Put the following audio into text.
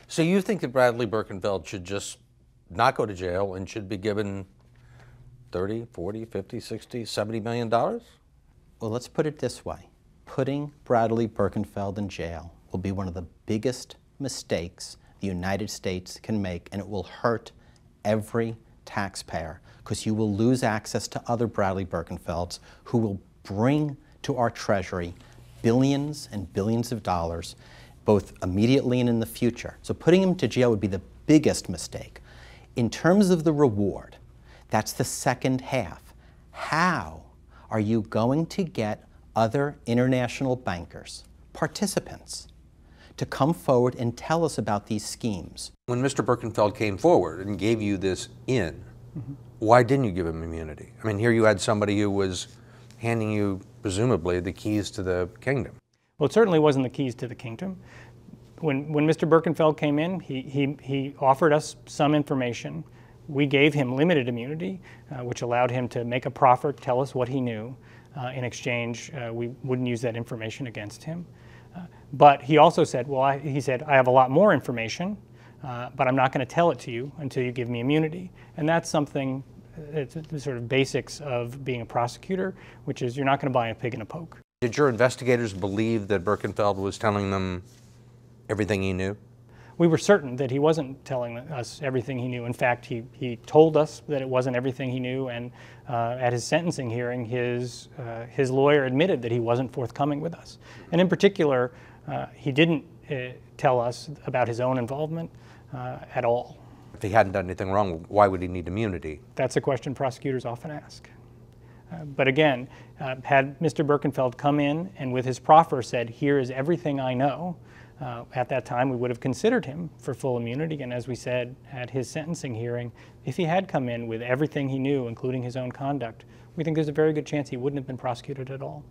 So you think that Bradley Birkenfeld should just not go to jail and should be given 30, 40, 50, 60, $70 million? Well, let's put it this way. Putting Bradley Birkenfeld in jail will be one of the biggest mistakes the United States can make, and it will hurt every taxpayer because you will lose access to other Bradley Birkenfelds who will bring to our Treasury billions and billions of dollars, both immediately and in the future. So putting him to jail would be the biggest mistake. In terms of the reward, that's the second half. How are you going to get other international bankers, participants, to come forward and tell us about these schemes? When Mr. Birkenfeld came forward and gave you this in, why didn't you give him immunity? I mean, here you had somebody who was handing you, presumably, the keys to the kingdom. Well, it certainly wasn't the keys to the kingdom. When Mr. Birkenfeld came in, he offered us some information. We gave him limited immunity, which allowed him to make a proffer, tell us what he knew. In exchange, we wouldn't use that information against him. But he also said, well, he said, I have a lot more information, but I'm not going to tell it to you until you give me immunity. And that's something, it's the sort of basics of being a prosecutor, which is you're not going to buy a pig in a poke. Did your investigators believe that Birkenfeld was telling them everything he knew? We were certain that he wasn't telling us everything he knew. In fact, he told us that it wasn't everything he knew, and at his sentencing hearing, his lawyer admitted that he wasn't forthcoming with us. And in particular, he didn't tell us about his own involvement at all. If he hadn't done anything wrong, why would he need immunity? That's a question prosecutors often ask. But again, had Mr. Birkenfeld come in and with his proffer said, here is everything I know, at that time we would have considered him for full immunity. And as we said at his sentencing hearing, if he had come in with everything he knew, including his own conduct, we think there's a very good chance he wouldn't have been prosecuted at all.